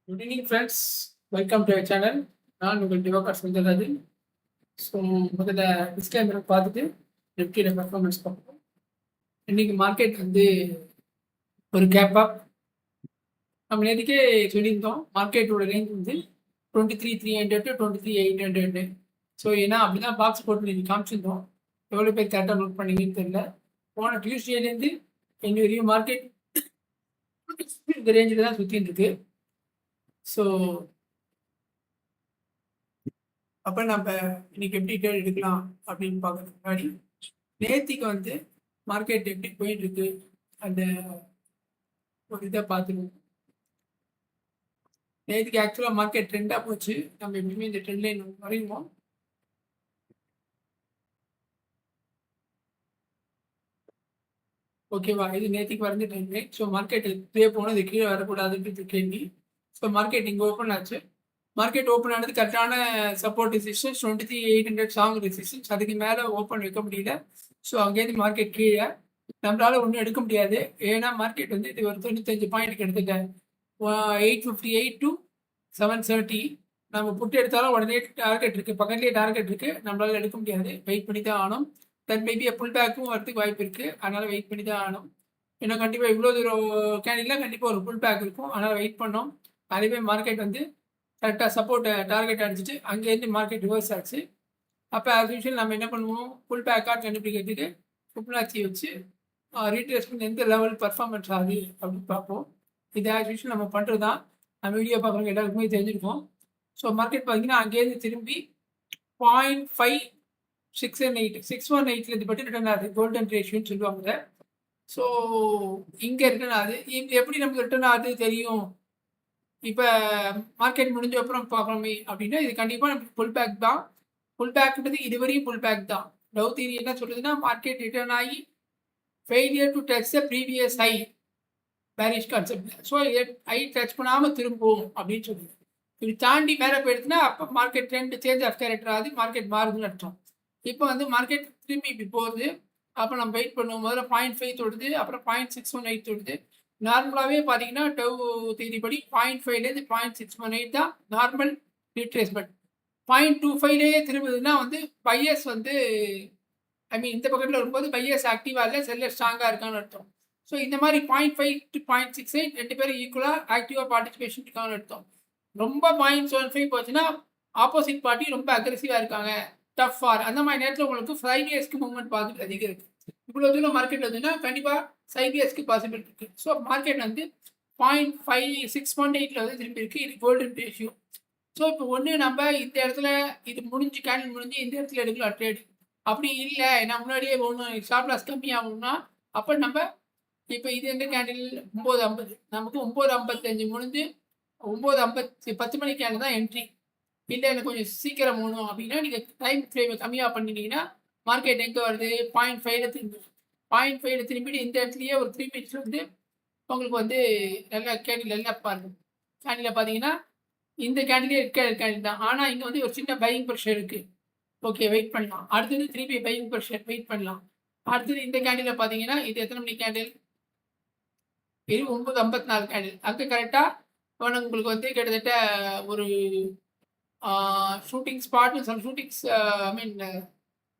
Good evening friends, welcome to your channel. நான் உங்கள் Diwakar Sundararajan. So முதல்ல டிஸ்க்ளைமர் பார்த்துட்டு நிஃப்டியோட பர்ஃபார்மன்ஸ் பார்ப்போம். இன்னைக்கு மார்க்கெட் ஒரு கேப் அப். நம்ம நேற்றுக்கே சொல்லியிருந்தோம் மார்க்கெட்டோட ரேஞ்ச் 23,300 to 23,800. ஸோ ஏன்னா அப்படிதான் பாக்ஸ் போட்டு நீங்கள் காமிச்சிருந்தோம். எவ்வளோ பேர் கரெக்டாக நோட் பண்ணீங்கன்னு தெரியல. போன டியூஸ்டேலேருந்து என்னுடைய மார்க்கெட் இந்த ரேஞ்சில் தான் சுற்றின்னு இருக்கு. ஸோ அப்போ நம்ம இன்னைக்கு எப்படி ட்ரேட் எடுக்கலாம் அப்படின்னு பார்க்கறதுக்கு முன்னாடி நேத்திக்கு மார்க்கெட் எப்படி போயிட்டு இருக்கு அந்த ஒரு இதை பார்த்துருவோம். நேற்றுக்கு ஆக்சுவலாக மார்க்கெட் ட்ரெண்டாக போச்சு. நம்ம எப்பயுமே இந்த ட்ரெண்ட் லைன் வரையுவோம். ஓகேவா, இது நேற்றுக்கு வரைஞ்ச ட்ரெண்ட் லைன். ஸோ மார்க்கெட் இப்படியே போனது கீழே வரக்கூடாதுன்றது கேள்வி. ஸோ மார்க்கெட் இங்கே ஓப்பன் ஆச்சு. மார்க்கெட் ஓப்பன் ஆனது கரெக்டான சப்போர்ட் ரெசிஸ்டன்ஸ் 23,800 ஸ்ட்ராங் ரெசிஸ்டன்ஸ். அதுக்கு மேலே ஓப்பன் வைக்க முடியல. ஸோ அங்கேருந்து மார்க்கெட் கீழே நம்மளால ஒன்றும் எடுக்க முடியாது. ஏன்னா மார்க்கெட் இது ஒரு 95 பாயிண்ட் எடுத்துட்டேன். 858 to 730 நம்ம புட்டு எடுத்தாலும் உடனே டார்கெட் இருக்குது, பக்கத்துலேயே டார்கெட் இருக்குது. நம்மளால எடுக்க முடியாது, வெயிட் பண்ணி தான் ஆகணும். தென் மேபி புல் பேக்கும் வரதுக்கு வாய்ப்பு இருக்குது, அதனால் வெயிட் பண்ணி தான் ஆகணும். ஏன்னா கண்டிப்பாக இவ்வளோ தூரம் கேண்டில் கண்டிப்பாக ஒரு புல் பேக் இருக்கும், அதனால் வெயிட் பண்ணோம். அதுவே மார்க்கெட் கரெக்டாக சப்போர்ட் டார்கெட் அடிச்சுட்டு அங்கேருந்து மார்க்கெட் ரிவர்ஸ் ஆச்சு. அப்போ ஆஸ் யூஷுவல் நம்ம என்ன பண்ணுவோம், ஃபுல் பேக்காக கண்டுபிடிக்கிறதுக்கு ஃபிபனாச்சி வச்சு ரீட்ரேஸ் பண்ணி எந்த லெவல் பர்ஃபார்மன்ஸ் ஆகுது அப்படின்னு பார்ப்போம். இது ஆஸ் யூஷுவல் நம்ம பண்ணுறது தான். நம்ம வீடியோ பார்க்குறவங்க எல்லாருக்குமே தெரிஞ்சிருக்கோம். ஸோ மார்க்கெட் பார்த்தீங்கன்னா அங்கேருந்து திரும்பி 0.568 618 பற்றி ரிட்டர்ன் ஆகுது. கோல்டன் ரேஷியோன்னு சொல்லுவாங்க. ஸோ இங்கே ரிட்டர்ன் ஆகுது. இது எப்படி நமக்கு ரிட்டர்ன் ஆகுது தெரியும். இப்போ மார்க்கெட் முடிஞ்ச அப்புறம் பார்க்கணுமே அப்படின்னா இது கண்டிப்பாக நமக்கு புல் பேக் தான். புல் பேக்ன்றது இதுவரையும் புல் பேக் தான். டவ் தியரி என்ன சொல்லுதுன்னா, மார்க்கெட் ரிட்டர்ன் ஆகி failure to touch the previous high, bearish concept. So high touch பண்ணாமல் திரும்பும் அப்படின்னு சொல்லுது. இது தாண்டி மேலே போயிடுச்சுன்னா அப்போ market trend change of character ஆகுது, மார்க்கெட் மாறுதுன்னு அர்த்தம். இப்போ மார்க்கெட் திரும்பி இப்படி போகுது. அப்போ நம்ம வெயிட் பண்ணுவோம். முதல்ல 0.5 தொடுது, அப்புறம் 0.618 தொடுது. நார்மலாகவே பார்த்தீங்கன்னா டவ் தேதி படி 0.5லேருந்து 0.618 தான் நார்மல் ரீட்ரேஸ்மெண்ட். 0.25லேயே திரும்புதுன்னா பையர்ஸ் ஐ மீன் இந்த பக்கத்தில் வரும்போது பையர்ஸ் ஆக்டிவாக இல்லை, செல்லர் ஸ்ட்ராங்காக இருக்கான்னு அர்த்தம். ஸோ இந்த மாதிரி 0.5 to 0.68 ரெண்டு பேரும் ஈக்குவலாக ஆக்டிவாக பார்ட்டிசிபேஷன் இருக்கான்னு அர்த்தம். ரொம்ப 0.75 போச்சுன்னா ஆப்போசிட் பார்ட்டி ரொம்ப அக்ரெசிவாக இருக்காங்க, டஃப் ஆர். அந்த மாதிரி நேரத்தில் உங்களுக்கு ஃப்ரைடேஸ்க்கு மூவ்மெண்ட் பார்த்துட்டு அதிகம் இருக்குது. இவ்வளோ தூரம் மார்க்கெட் கண்டிப்பாக சைடிஎஸ்க்கு பாசிபிலிட்டி இருக்குது. ஸோ மார்க்கெட் 0.5618 திரும்பி இருக்குது. இது கோல்டன் ரேஷியோ. ஸோ இப்போ நம்ம இந்த இடத்துல இது கேண்டில் முடிஞ்சு இந்த இடத்துல எடுக்கலாம் ட்ரேட். அப்படி இல்லை, நான் முன்னாடியே ஸ்டாப் லாஸ் கம்மியாகணும்னா அப்போ நம்ம இப்போ இது எந்த கேண்டில் 9:50 நமக்கு 9:55 முடிஞ்சு 9:50 10 மணி கேண்டில் தான் என்ட்ரி. இல்லை எனக்கு கொஞ்சம் சீக்கிரம் போகணும் அப்படின்னா நீங்கள் டைம் ஃப்ரேமை கம்மியாக பண்ணிட்டீங்கன்னா மார்க்கெட் எங்கே வருது, 0.5ல திரும்பி 0.5ல திரும்பிட்டு இந்த இடத்துலையே ஒரு 3 மினிட்ஸ் உங்களுக்கு நல்லா கேண்டில் எல்லாம் பாருங்க. கேண்டில் பார்த்தீங்கன்னா இந்த கேண்டிலே கேண்டில் தான். ஆனால் இங்கே ஒரு சின்ன பையிங் ப்ரெஷர் இருக்குது. ஓகே, வெயிட் பண்ணலாம். அடுத்தது திருப்பி பையிங் ப்ரெஷர், வெயிட் பண்ணலாம். அடுத்தது இந்த கேண்டில் பார்த்தீங்கன்னா இது எத்தனை மணி கேண்டில், இது 9:54 கேண்டில். அங்கே கரெக்டாக உங்களுக்கு கிட்டத்தட்ட ஒரு ஷூட்டிங் ஸ்பாட்னு சொல்ல, ஐ மீன்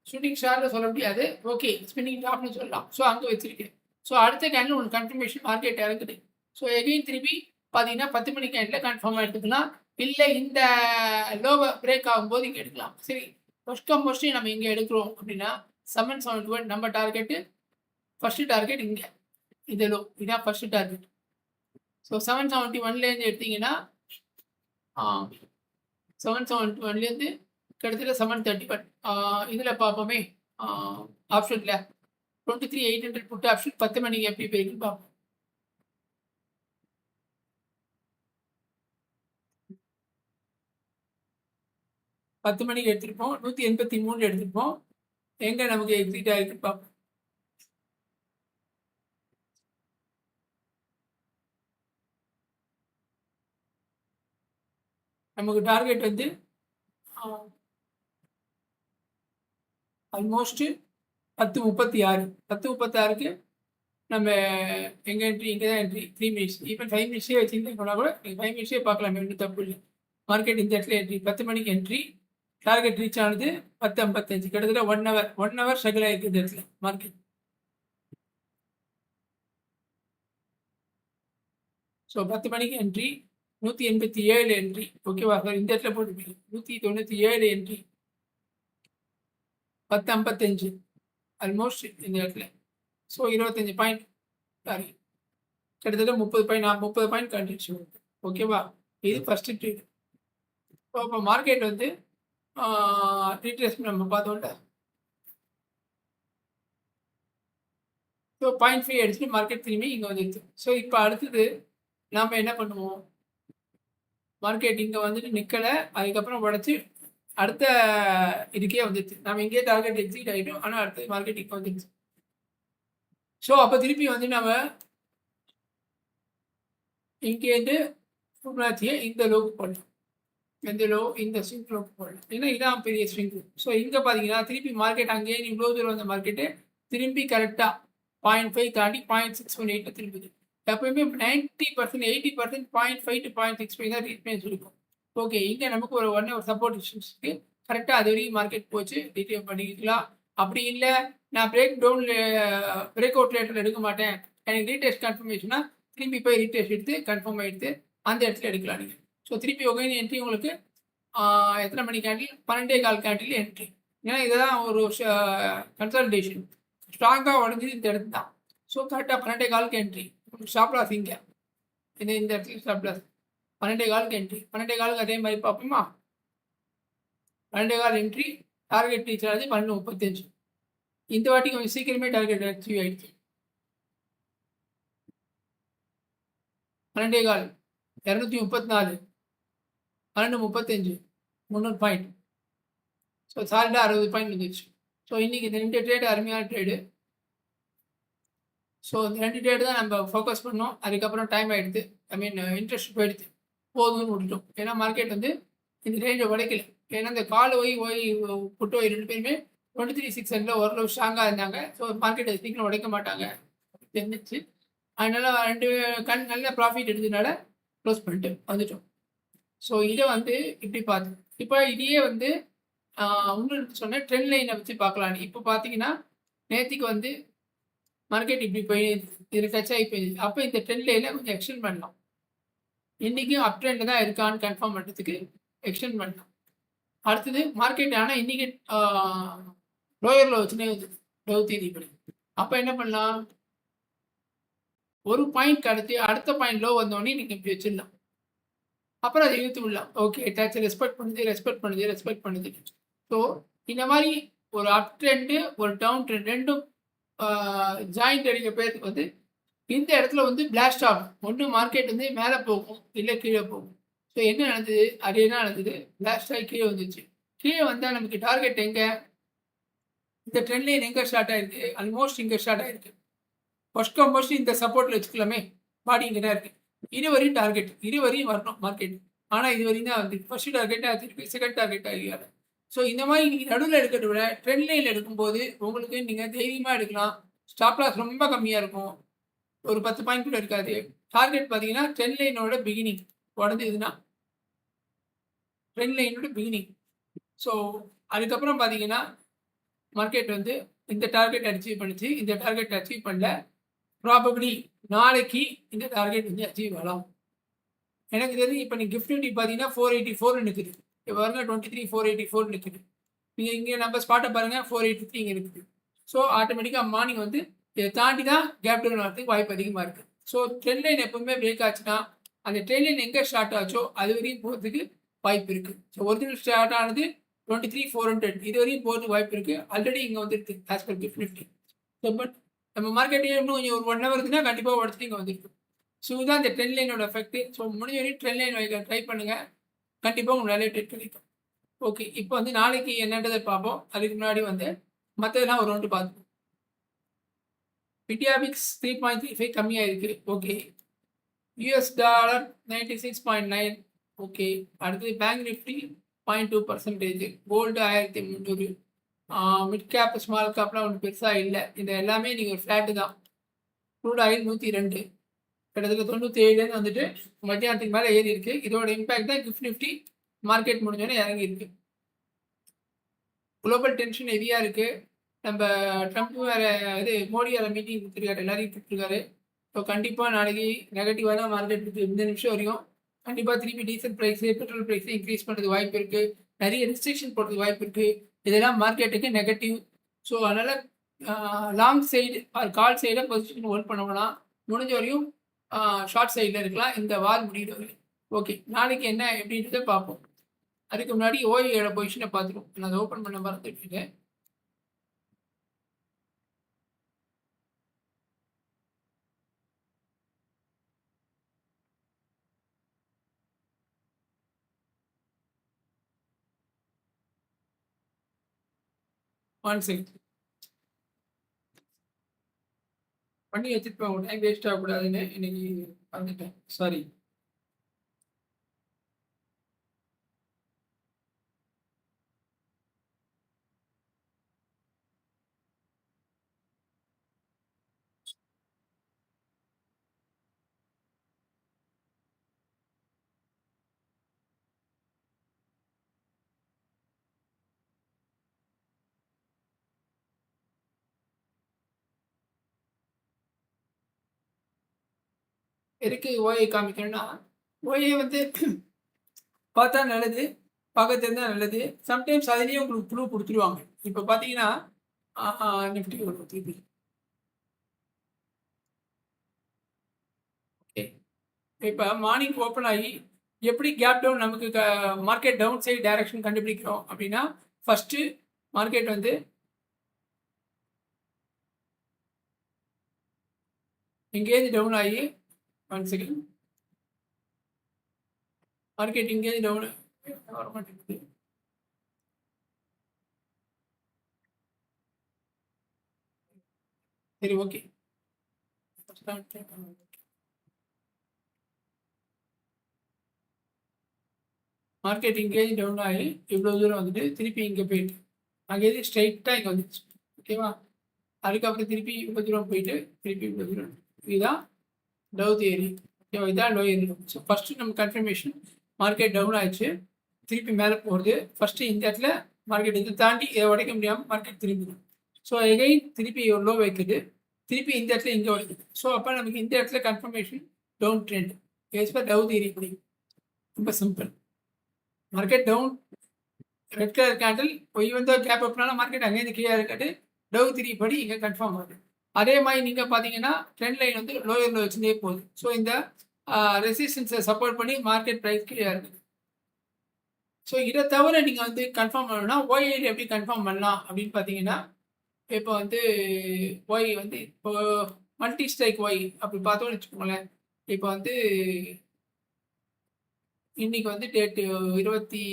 ஷூட்டிங் ஸ்டார்னு சொல்ல முடியாது, ஓகே ஸ்பின்னிங் டாப்னு சொல்லலாம். ஸோ அங்கே வச்சிருக்கேன். ஸோ அடுத்த கேண்டில் உங்களுக்கு கன்ஃபர்மேஷன் மார்க்கெட் இறங்குது. ஸோ எகைன் திருப்பி பார்த்தீங்கன்னா 10 மணி கேண்டில் கன்ஃபார்மாக எடுத்துக்கலாம். இல்லை இந்த லோவை பிரேக் ஆகும்போது இங்கே எடுக்கலாம். சரி, மோஸ்ட்லி நம்ம இங்கே எடுக்கிறோம் அப்படின்னா 771 நம்ம டார்கெட்டு. ஃபர்ஸ்ட் டார்கெட் இங்கே இது லோ, இதான் ஃபர்ஸ்ட் டார்கெட். ஸோ 771லேருந்து எடுத்தீங்கன்னா 771லேருந்து கிட்டத்தட்ட 731. இதில் பார்ப்போமே ஆப்ஷனில் 23,800 புட்டு ஆப்ஷன் 10 மணிக்கு எப்படி போயிருக்குன்னு பார்ப்போம். பத்து மணிக்கு எடுத்துருப்போம், 183 எடுத்துருப்போம். எங்கே நமக்கு எக்ஸிட் ஆகிருக்கு பார்ப்போம். நமக்கு டார்கெட் ஆல்மோஸ்ட் 10:36. 10:36க்கு நம்ம எங்கே என்ட்ரி இங்கே தான் என்ட்ரி 3 மினிட்ஸ் ஈவன் 5 மினிட்ஸே வச்சுருந்தேன் கூட நீங்கள் 5 மினிட்ஸே பார்க்கலாம், ஒன்றும் தப்பு இல்லை. மார்க்கெட் இந்த இடத்துல என்ட்ரி 10 மணிக்கு என்ட்ரி, டார்கெட் ரீச் ஆனது 10:55, கிட்டத்தட்ட 1 ஹவர் ஸ்ட்ரகிள் ஆகிருக்கு இந்த இடத்துல மார்க்கெட். ஸோ 10 மணிக்கு என்ட்ரி 187 என்ட்ரி, ஓகேவா சார்? இந்த இடத்துல போட்டு 197 என்ட்ரி 10:55 ஆல்மோஸ்ட் இந்த இடத்துல. ஸோ 25 பாயிண்ட் சாரி கிட்டத்தட்ட 30 பாயிண்ட் கண்டிச்சு, ஓகேவா? இது ஃபஸ்ட்டு ட்ரேட். ஸோ அப்போ மார்க்கெட் வந்து ரீட்ரேஸ்மெண்ட் நம்ம பார்த்தோம்ல. ஸோ 0.5 அடிச்சுட்டு மார்க்கெட் திரும்பி இங்கே வந்துடுது. ஸோ இப்போ அடுத்தது நாம் என்ன பண்ணுவோம்? மார்க்கெட் இங்கே வந்துட்டு நிற்கலை, அதுக்கப்புறம் உடச்சி அடுத்த இதுக்கே வந்துடுச்சு. நம்ம இங்கேயே டார்கெட் எக்ஸிட் ஆகிட்டோம், ஆனால் அடுத்த மார்க்கெட் இங்கே வந்துடுச்சு. ஸோ அப்போ திருப்பி வந்து நம்ம இங்கேருந்து ஃபிபனாச்சியை இந்த லோக்கு போடலாம், இந்த லோ இந்த ஸ்விங் லோக்கு போடலாம், ஏன்னா இதான் பெரிய ஸ்விங். ஸோ இங்கே பார்த்தீங்கன்னா திருப்பி மார்க்கெட் அங்கேயே இவ்வளோ தூரம் வந்த மார்க்கெட்டு திரும்பி கரெக்டாக 0.5 தாண்டி 0.618 திரும்புது. எப்பயுமே 90% 80% 0.5 to 0.65 தான் ரீட்மேன்ஸ் இருக்கும். ஓகே, இங்கே நமக்கு ஒரு 1 ஹவர் சப்போர்ட் இஷ்யூஸ் இருக்குது. கரெக்டாக அது வரைக்கும் மார்க்கெட் போச்சு, ரீட்டைல் பண்ணிக்கலாம். அப்படி இல்லை நான் பிரேக் அவுட் லேட்டர் எடுக்க மாட்டேன், எனக்கு ரீடெஸ்ட் கன்ஃபர்மேஷனா திரும்பி போய் ரீடெஸ்ட் எடுத்து கன்ஃபார்ம் ஆகிடுது, அந்த இடத்துல எடுக்கலாம் நீங்கள். ஸோ திருப்பி ஒகைன் என்ட்ரி உங்களுக்கு எத்தனை மணி கேண்டில்? 12:15 candle entry. ஏன்னா இதெல்லாம் ஒரு கன்சல்டேஷன் ஸ்ட்ராங்காக உடஞ்சி இந்த இடத்து தான். ஸோ கரெக்டாக 12:15 என்ட்ரி. ஸ்டாப் லாஸ் இங்கே இந்த இடத்துல ஸ்டாப் லாஸ் 12:15 என்ட்ரி. 12:15 அதே மாதிரி பார்ப்போமா? 12:15 என்ட்ரி, டார்கெட் ரீச் ஆகுது 12:35. இந்த வாட்டி கொஞ்சம் சீக்கிரமே டார்கெட் அச்சீவ் ஆகிடுச்சு. 12:15 234 12:35 300 பாயிண்ட். ஸோ சாலிடாக 60 பாயிண்ட் வந்துடுச்சு. ஸோ இன்றைக்கி இந்த 2 ட்ரேடு அருமையான ட்ரேடு. ஸோ இந்த 2 ட்ரேடு தான் நம்ம ஃபோக்கஸ் பண்ணோம். அதுக்கப்புறம் டைம் ஆகிடுது, இன்ட்ரெஸ்ட் போயிடுது, போதும்னு விட்டுட்டோம். ஏன்னா மார்க்கெட் வந்து இந்த ரேஞ்சை உடைக்கல. ஏன்னா இந்த கால் புட்டு 2 பேருமே 23,600 ஓரளவு ஸ்ட்ராங்காக இருந்தாங்க. ஸோ மார்க்கெட் சீக்கிரம் உடைக்க மாட்டாங்க தெரிஞ்சிச்சு. அதனால் 2 நல்ல ப்ராஃபிட் எடுத்ததுனால க்ளோஸ் பண்ணிட்டு வந்துட்டோம். ஸோ இதை வந்து இப்படி பார்த்தோம். இப்போ இதையே வந்து இன்னொன்று சொன்னேன், ட்ரெண்ட் லைனை வச்சு பார்க்கலாம். இப்போ பார்த்தீங்கன்னா நேற்றுக்கு வந்து மார்க்கெட் இப்படி போய் இதில் டச் ஆகி போயிடுது. அப்போ இந்த ட்ரெண்ட் லைனில் கொஞ்சம் எக்ஸ்டெண்ட் பண்ணலாம். இன்றைக்கும் அப் ட்ரெண்ட் தான் இருக்கான்னு கன்ஃபார்ம் பண்ணுறதுக்கு எக்ஸ்டெண்ட் பண்ணலாம். அடுத்தது மார்க்கெட் ஆனால் இன்றைக்கி லோயரில் வச்சுனே வந்து தேதி படி. அப்போ என்ன பண்ணலாம்? ஒரு பாயிண்ட் கடத்தி அடுத்த பாயிண்ட் லோ வந்தோடனே நீங்கள் இப்படி வச்சிடலாம். அப்புறம் அதை இழுத்து விடலாம். ஓகே, டச் ரெஸ்பெக்ட் பண்ணுது. ஸோ இந்த மாதிரி ஒரு அப் ட்ரெண்டு ஒரு டவுன் ட்ரெண்ட் ரெண்டும் ஜாயிண்ட் அடிக்கிற பேருக்கு வந்து இந்த இடத்துல வந்து பிளாஸ்ட் ஆகும். ஒன்று மார்க்கெட் வந்து மேலே போகும், இல்லை கீழே போகும். ஸோ என்ன நடந்தது? அது என்ன நடந்தது? பிளாஸ்ட் ஆகி கீழே வந்துச்சு. கீழே வந்தால் நமக்கு டார்கெட் எங்கே? இந்த ட்ரெண்ட் லைன் எங்கே ஸ்டார்ட் ஆகிருக்கு? ஆல்மோஸ்ட் இங்கே ஸ்டார்ட் ஆகிருக்கு. ஃபர்ஸ்ட் இந்த சப்போர்ட்டில் வச்சுக்கலாமே, பாடி இங்கே தான் இருக்குது. இதுவரையும் டார்கெட், இதுவரையும் வரணும் மார்க்கெட். ஆனால் இதுவரையும் தான் வந்து ஃபர்ஸ்ட் டார்கெட்டாக திருப்பி செகண்ட் டார்கெட் ஆகியாரு. ஸோ இந்த மாதிரி நீங்கள் நடுவில் எடுக்கிறத விட ட்ரெண்ட் லைனில் எடுக்கும்போது உங்களுக்கு நீங்கள் தைரியமாக எடுக்கலாம். ஸ்டாப் லாஸ் ரொம்ப கம்மியாக இருக்கும், ஒரு 10 பாயிண்ட் கூட இருக்காது. டார்கெட் பார்த்தீங்கன்னா ட்ரெண்ட் லைனோட பிகினிங் உடஞ்சதுன்னா ட்ரெண்ட் லைனோட பிகினிங். ஸோ அதுக்கப்புறம் பார்த்தீங்கன்னா மார்க்கெட் வந்து இந்த டார்கெட் அச்சீவ் பண்ணிச்சு, இந்த டார்கெட் அச்சீவ் பண்ணல. ப்ராபபிளி நாளைக்கு இந்த டார்கெட் வந்து அச்சீவ் ஆகலாம். எனக்கு தெரிஞ்சு இப்போ நீங்கள் கிஃப்ட் நிஃப்டி பார்த்தீங்கன்னா 484 நிற்குது. இப்போ பாருங்க 23,484 நிற்குது. நீங்கள் இங்கே நம்ம ஸ்பாட்டை பாருங்கள் 483 இங்கே இருக்குது. ஸோ ஆட்டோமேட்டிக்காக மார்னிங் வந்து இதை தாண்டி தான் கேப் டவுன் வரதுக்கு வாய்ப்பு அதிகமாக இருக்குது. ஸோ ட்ரெண்ட் லைன் எப்பவுமே பிரேக் ஆச்சுன்னா அந்த ட்ரெண்ட் லைன் எங்கே ஸ்டார்ட் ஆச்சோ அது வரையும் போகிறதுக்கு வாய்ப்பு இருக்குது. ஸோ ஒரிஜினல் ஸ்டார்ட் ஆனது 23,400 இது வரையும் போகிறதுக்கு வாய்ப்பு இருக்குது. ஆல்ரெடி இங்கே வந்துருக்கு as per gift Nifty. So but நம்ம மார்க்கெட்டில் இன்னும் கொஞ்சம் ஒரு 1 ஹவர் இருக்குன்னா கண்டிப்பாக உடச்சிட்டு இங்கே வந்துருக்கு. ஸோ இதுதான் இந்த ட்ரெண்ட் லைனோட எஃபெக்ட். ஸோ முடிஞ்ச வரையும் ட்ரெண்ட் லைன் வைக்க ட்ரை பண்ணுங்கள், கண்டிப்பாக உங்களுக்கு நிறைய ட்ரேட் கிடைக்கும். ஓகே, இப்போ வந்து நாளைக்கு என்னன்றதை பார்ப்போம். அதுக்கு முன்னாடி வந்து மற்றதெல்லாம் ஒரு ரவுண்டு பார்ப்போம். விடியாபிக்ஸ் 3.35 கம்மியாக இருக்குது. Okay, US dollar 96.9. ஓகே, அடுத்தது bank Nifty 0.2%. Gold 1300. Mid cap small கேப்லாம் ஒன்றும் பெருசாக இல்லை. இது எல்லாமே நீங்கள் ஒரு ஃப்ளாட்டு தான். க்ரூட் ஆயில் 102 கிட்டத்தட்ட 97 வந்துட்டு மத்தியானத்துக்கு மேலே ஏறி இருக்கு. இதோட இம்பாக்ட் தான் கிஃப்ட் நிஃப்டி மார்க்கெட் முடிஞ்சோடனே இறங்கி இருக்கு. குளோபல் டென்ஷன் ஹெவியாக இருக்கு. நம்ம ட்ரம்ப் வேற மோடி வேற மீட்டிங் கொடுத்துருக்காரு, எல்லாரையும் கூப்பிட்டுருக்காரு. ஸோ கண்டிப்பாக நாளைக்கு நெகட்டிவாக தான் மார்க்கெட் இருக்குது. இந்த நிமிஷம் வரையும் கண்டிப்பாக திருப்பி diesel price, petrol price increase பண்ணுறது வாய்ப்பு இருக்குது. நிறைய ரெஸ்ட்ரிக்ஷன் போடுறதுக்கு வாய்ப்பு இருக்குது. இதெல்லாம் மார்க்கெட்டுக்கு நெகட்டிவ். ஸோ அதனால் லாங் சைடு ஆர் கால் சைடாக பொசிஷன் ஹோல்ட் பண்ணோம்னா முடிஞ்ச வரையும் ஷார்ட் சைடில் இருக்கலாம் இந்த வார் முடிகிற வரையும். ஓகே, நாளைக்கு என்ன எப்படின்றத பார்ப்போம். அதுக்கு முன்னாடி ஓஏயோட பொசிஷனை பார்த்துருவோம். நான் அதை ஓப்பன் பண்ண மறந்துட்டுருக்கேன். ஒன் செகண்ட் பண்ணி வச்சுருப்பேன். உங்க டைம் வேஸ்ட் ஆகக்கூடாதுன்னு இன்னைக்கு வந்துட்டேன், சாரி. எதுக்கு ஓஏ காமிக்கணும்னா, ஓஏ வந்து பார்த்தா நல்லது, பார்க்க தெரிஞ்சா நல்லது. சம்டைம்ஸ் அதுலேயே உங்களுக்கு க்ளூ கொடுத்துருவாங்க. இப்போ பார்த்தீங்கன்னா நிஃப்டி வரும் திருப்பி. ஓகே, இப்போ மார்னிங் ஓப்பன் ஆகி எப்படி கேப் டவுன் நமக்கு மார்க்கெட் டவுன் சைடு டைரக்ஷன் கண்டுபிடிக்கிறோம் அப்படின்னா, ஃபஸ்ட்டு மார்க்கெட் வந்து எங்கேருந்து டவுன் ஆகி ஒன் செகண்ட் மார்க்கெட் இங்கேருந்து டவுன் வர மாட்டேங்குது. சரி, ஓகே. மார்க்கெட் இங்கேருந்து டவுன் ஆகி இவ்வளோ தூரம் வந்துட்டு திருப்பி இங்கே போயிட்டு அங்கேருந்து ஸ்ட்ரைட்டாக இங்கே வந்துச்சு. ஓகேவா? அதுக்கப்புறம் திருப்பி இவ்வளோ தூரம் போயிட்டு திருப்பி இவ்வளோ தூரம். இதுதான் டவு தியரி. ஓகேவா? இதுதான் லோ ஏரி. ஸோ ஃபஸ்ட்டு நம்ம கன்ஃபர்மேஷன் மார்க்கெட் டவுன் ஆயிடுச்சு, திருப்பி மேலே போகிறது. ஃபஸ்ட்டு இந்த இடத்துல மார்க்கெட் இதை தாண்டி இதை உடைக்க முடியாமல் மார்க்கெட் திரும்பிடும். ஸோ எகைன் திருப்பி ஒரு லோ வைக்குது, திருப்பி இந்த இடத்துல இங்கே உடைக்குது. ஸோ அப்போ நமக்கு இந்த இடத்துல confirmation down trend as per Dow theory. இப்படி ரொம்ப simple. Market down, red colour candle even though gap அப்னால மார்க்கெட் அங்கேருந்து கீழே இருக்காது, டவு திரி படி இங்கே கன்ஃபார்ம் ஆகுது. அதே மாதிரி நீங்கள் பார்த்தீங்கன்னா ட்ரெண்ட் லைன் வந்து லோயரில் வச்சுட்டே போகுது. ஸோ இந்த ரெசிஸ்டன்ஸை சப்போர்ட் பண்ணி மார்க்கெட் ப்ரைஸ் கீழே இருக்குது. ஸோ இதை தவிர நீங்கள் வந்து கன்ஃபார்ம் பண்ணணும்னா ஓஐடி எப்படி கன்ஃபார்ம் பண்ணலாம் அப்படின்னு பார்த்தீங்கன்னா, இப்போ வந்து ஒய் வந்து இப்போ மல்டி ஸ்ட்ரைக் ஒய் அப்படி பார்த்தோன்னு வச்சுக்கோங்களேன். இப்போ வந்து இன்னைக்கு வந்து டேட்டு 20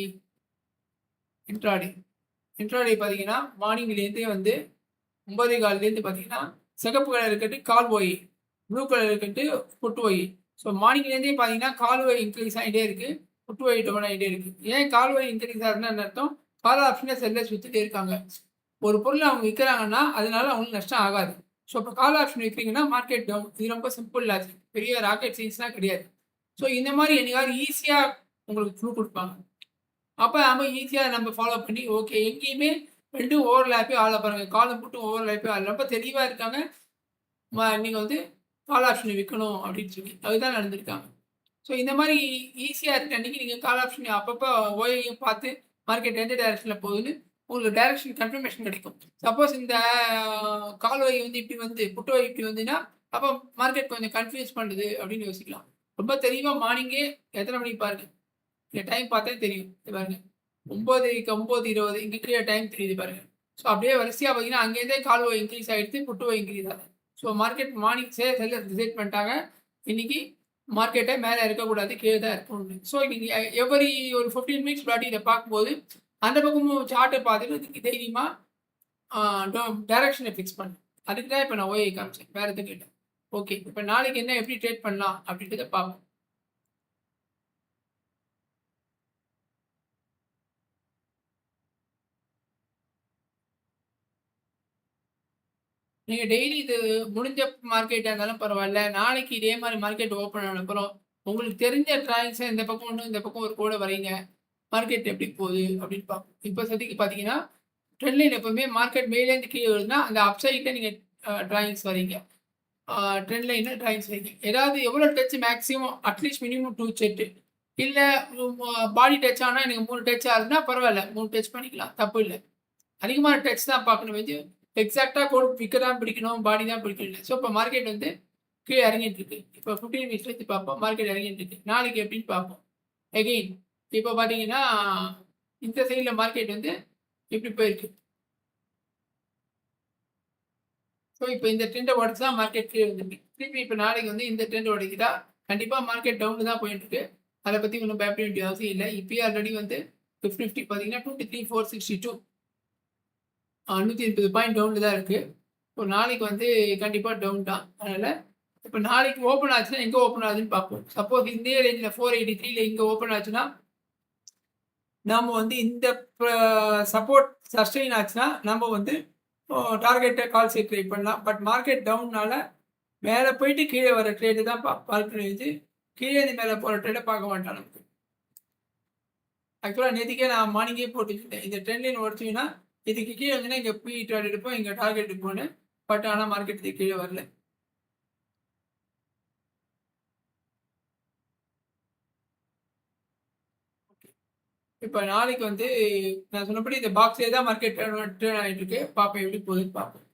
இன்ட்ராடே பார்த்தீங்கன்னா மார்னிங்லேருந்தே வந்து 9:15 பார்த்தீங்கன்னா சிகப்பு கலர் இருக்கட்டு கால் ஒய், ப்ளூ கலர் இருக்கட்டு புட்டு ஒய். ஸோ மார்னிங்லேருந்தே பார்த்தீங்கன்னா கால் ஒய் இன்க்ரீஸ் ஆகிட்டே இருக்குது, புட்டு ஒய் டவுன் ஆகிட்டே இருக்குது. ஏன் கால் ஒய் இன்க்ரீஸ் ஆகுதுன்னு அர்த்தம், கால் ஆப்ஷனை செல்லர்ஸ் விற்றுட்டே இருக்காங்க. ஒரு பொருள் அவங்க விற்கிறாங்கன்னா அதனால அவங்களுக்கு நஷ்டம் ஆகாது. ஸோ இப்போ கால் ஆப்ஷன் விற்கிறீங்கன்னா மார்க்கெட் டவுன். இது ரொம்ப சிம்பிள் லாஜிக், பெரிய ராக்கெட் சயின்ஸ்லாம் கிடையாது. ஸோ இந்த மாதிரி என்னைக்காவது ஈஸியாக உங்களுக்கு ப்ளூ கொடுப்பாங்க. அப்போ நம்ம ஈஸியாக நம்ம ஃபாலோ பண்ணி ஓகே எங்கேயுமே ரெண்டும் ஓவர்லேப்பே ஆள பாருங்கள், காலம் போட்டு ஓவர்லேப்பே ஆள் ரொம்ப தெளிவாக இருக்காங்க. நீங்கள் வந்து கால் ஆப்ஷனை விற்கணும் அப்படின்னு சொல்லி அதுதான் நடந்திருக்காங்க. ஸோ இந்த மாதிரி ஈஸியாக இருக்க அன்றைக்கி நீங்கள் கால் ஆப்ஷன் அப்பப்போ ஓயையும் பார்த்து மார்க்கெட் எந்த டைரக்ஷனில் போகுதுன்னு உங்களுக்கு டைரக்ஷன் கன்ஃபர்மேஷன் கிடைக்கும். சப்போஸ் இந்த கால் வகை வந்து இப்படி வந்து புட்டு வகை இப்படி வந்துன்னா அப்போ மார்க்கெட் கொஞ்சம் கன்ஃபியூஸ் பண்ணுது அப்படின்னு யோசிக்கலாம். ரொம்ப தெளிவாக மார்னிங்கே எத்தனை மணிக்கு பாருங்க, இந்த டைம் பார்த்தா தெரியும். பாருங்க 9:20 இங்கே கீழே டைம் தெரியுது பாருங்க. ஸோ அப்படியே வரிசையாக பார்த்தீங்கன்னா அங்கேருந்தே கால் வகை இன்க்ரீஸ் ஆகிடுது, புட்டு வகை இன்க்ரீஸ் ஆகுது. So market morning seller decide பண்ணிட்டாங்க இன்னைக்கு மார்க்கெட்டை மேலே இருக்கக்கூடாது, கீழே தான் இருக்கணும். ஸோ நீங்கள் எவரி ஒரு 15 மினிட்ஸ் முன்னாடி இதை பார்க்கும்போது அந்த பக்கமும் சார்ட்டை பார்த்துட்டு இதுக்கு தைரியமாக டைரக்ஷனை ஃபிக்ஸ் பண்ணு. அதுக்கு தான் இப்போ நான் ஓஏ காமிச்சேன், வேறு எதுவும் கேட்டேன். ஓகே, இப்போ நாளைக்கு என்ன எப்படி ட்ரேட் பண்ணலாம் அப்படின்றத பார்ப்போம். நீங்க டெய்லி இது முடிஞ்ச மார்க்கெட்டா இருந்தாலும் பரவால்ல. நாளைக்கு இதே மாரி மார்க்கெட் ஓப்பன் ஆன அப்புறம், உங்களுக்கு தெரிஞ்ச டிராயிங்ஸ இந்த பக்கம் ஒண்ணு, இந்த பக்கம் ஒரு கோட வரைங்க. மார்க்கெட் எப்படி போகுது அப்படின்னு பார்ப்போம். இப்ப சதிக்கு பார்த்தீங்கன்னா, ட்ரெண்ட் லைன் எப்பவுமே மார்க்கெட் மேலேருந்து கீழ வருதுன்னா, அந்த அப் சைட்ல நீங்க டிராயிங்ஸ் வரைங்க. ட்ரெண்ட் லைன்ல டிராயிங்ஸ் வைங்க. ஏதாவது எவ்வளோ touch maximum at least minimum 2 set. இல்ல பாடி டச் ஆனா எனக்கு 3 டச் ஆகுதுன்னா பரவால்ல. 3 டச் பண்ணிக்கலாம். தப்பு இல்ல. அதிகமான டச் தான் பார்க்கணும் ஒழிஞ்சு, எக்ஸாக்ட்டா கோடு பிக்க தான் பிடிக்கணும், பாடி தான் பிடிக்கணும் இல்ல. ஸோ, இப்ப மார்க்கெட் வந்து கீழ இறங்கிட்டு இருக்கு. இப்ப 15 மினிட்ஸ்ல வச்சு பார்ப்போம். மார்க்கெட் இறங்கிட்டு இருக்கு. நாளைக்கு எப்படின்னு பார்ப்போம். அகைன் இப்ப பார்த்தீங்கன்னா, இந்த சைட்ல மார்க்கெட் வந்து இப்படி போயிருக்கு. ஸோ, இப்ப இந்த ட்ரெண்ட உடைச்சு தான் மார்க்கெட் கீழ வந்திருக்கு. திருப்பி இப்ப நாளைக்கு வந்து இந்த ட்ரெண்ட் உடைக்குதா, கண்டிப்பா மார்க்கெட் டவுன்ல தான் போயிட்டு இருக்கு. அத பத்தி ஒண்ணும் பயப்பட வேண்டிய அவசியம் இல்ல. இப்பயே ஆல்ரெடி வந்து நிஃப்டி பார்த்தீங்கன்னா 23,462 180 பாயிண்ட் டவுன்ல தான் இருக்கு. இப்போ நாளைக்கு வந்து கண்டிப்பா டவுன் தான். அதனால இப்ப நாளைக்கு ஓப்பன் ஆச்சுன்னா, எங்க ஓப்பன் ஆகுதுன்னு பார்ப்போம். சப்போஸ் இதே ரேஞ்ச்ல 483ல இங்க ஓப்பன் ஆச்சுன்னா, நாம வந்து இந்த சப்போர்ட் சஸ்டெயின் ஆச்சுன்னா, நம்ம வந்து டார்கெட்ட கால் சைட் ட்ரை பண்ணலாம். பட் மார்க்கெட் டவுன்னால மேல போயிட்டு கீழ வர ட்ரேடு தான் பார்க்கணும் ஒழிஞ்சு, கீழ இருந்து மேல போற ட்ரேட பார்க்க மாட்டோம் நமக்கு. ஆக்சுவலா நேத்திக்கே நான் மார்னிங்கே போட்டு வச்சுட்டேன். இந்த ட்ரெண்ட் லைன் உடைச்சுதுன்னா, இதுக்கு கீழ வந்துன்னா இங்க பி டார்கெட் எடுப்போம், இங்க டார்கெட் எடுப்போம்னு. பட் ஆனா மார்க்கெட் இதுக்கு கீழ வரல. இப்ப நாளைக்கு வந்து நான் சொன்னபடி இந்த பாக்ஸ்லயே தான் மார்க்கெட் டர்ன் ஆயிட்டு இருக்கு. பார்ப்போம் எப்படி போகுதுன்னு பார்ப்போம்.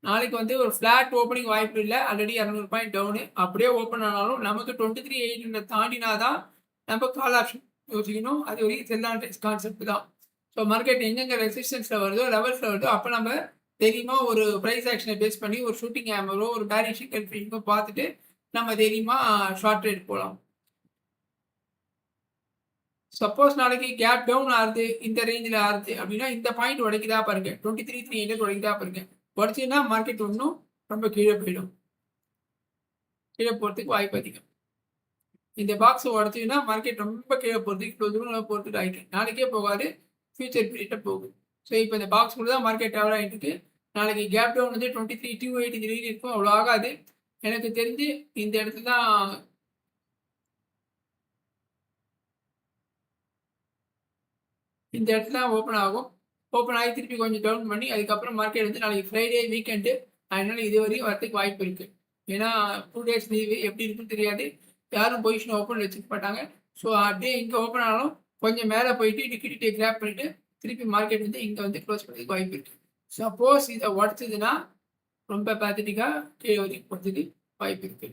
நாளைக்கு வந்து ஒரு ஃபிளாட் ஓப்பனிங் வாய்ப்பு இல்ல. Already 200 point town. அப்படியே ஓப்பன் ஆனாலும் நமக்கு 23,800 தாண்டினா தான் நம்ம கால் ஆப்ஷன் யோசிக்கணும். அது ஒரு செல் ஆன் ரைஸ் கான்செப்ட் தான். ஸோ மார்க்கெட் எங்கெங்க ரெசிஸ்டன்ஸ்ல வருதோ, லெவல்ஸ்ல வருதோ, அப்ப நம்ம தைரியமா ஒரு பிரைஸ் ஆக்ஷனை பேஸ் பண்ணி ஒரு ஷூட்டிங் ஹேமரோ, ஒரு பேரிஷ் என்ட்ரிங்கோ பார்த்துட்டு நம்ம தைரியமா ஷார்ட் ட்ரேட் போலாம். சப்போஸ் நாளைக்கு கேப் டவுன் ஆகுது, இந்த ரேஞ்சில ஆகுது அப்படின்னா, இந்த பாயிண்ட் உடைக்குதா பாருங்க. 23,300 உடைக்குதா பாருங்க. உடைச்சுதுன்னா மார்க்கெட் இன்னும் ரொம்ப கீழ போயிடும். கீழ போறதுக்கு வாய்ப்பு அதிகம். இந்த பாக்ஸ் உடைச்சுதுன்னா மார்க்கெட் ரொம்ப கீழ போறதுக்கு இவ்வளோ தூரம் போறதுக்கு ஆயிட்டு. நாளைக்கே போகாது. ஃபியூச்சர் பீரியட்ல போகும். ஸோ, இப்போ இந்த பாக்ஸ்குள்ள தான் மார்க்கெட் ட்ராவல் ஆயிட்டு இருக்கு. நாளைக்கு கேப் டவுன் வந்து 23,283 இருக்கும். அவ்வளோ ஆகாது. எனக்கு தெரிஞ்சு இந்த இடத்துல தான் இந்த இடத்துல ஓப்பன் ஆகும். ஓப்பன் ஆகி திருப்பி கொஞ்சம் டவுன் பண்ணி அதுக்கப்புறம் மார்க்கெட் வந்து நாளைக்கு ஃப்ரைடே வீக்கெண்டு. அதனால இது வரையும் வரதுக்கு வாய்ப்பு இருக்கு. ஏன்னா 2 டேஸ் லீவு எப்படி இருக்குன்னு தெரியாது. யாரும் பொசிஷன் ஓப்பன் வச்சுக்க மாட்டாங்க. ஸோ, அப்படியே இங்க ஓப்பன் ஆனாலும் கொஞ்சம் மேல போயிட்டு லிக்விடிட்டியை கிராப் பண்ணிட்டு திருப்பி மார்க்கெட் வந்து இங்க வந்து க்ளோஸ் பண்ணதுக்கு வாய்ப்பு இருக்கு. சப்போஸ் இதை உடச்சதுன்னா ரொம்ப பேத்தட்டிக்கா கீழே வரைக்கும் போகிறதுக்கு வாய்ப்பு இருக்கு.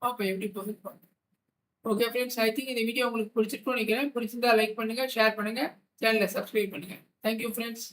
அப்போ எப்படி போகுது பார்ப்போம். ஓகே ஃப்ரெண்ட்ஸ், ஐ திங்க் இந்த வீடியோ உங்களுக்கு பிடிச்சிருக்கும்னு நினைக்கிறேன். பிடிச்சிருந்தா லைக் பண்ணுங்க, ஷேர் பண்ணுங்க, சேனலை சப்ஸ்கிரைப் பண்ணுங்க. Thank you friends.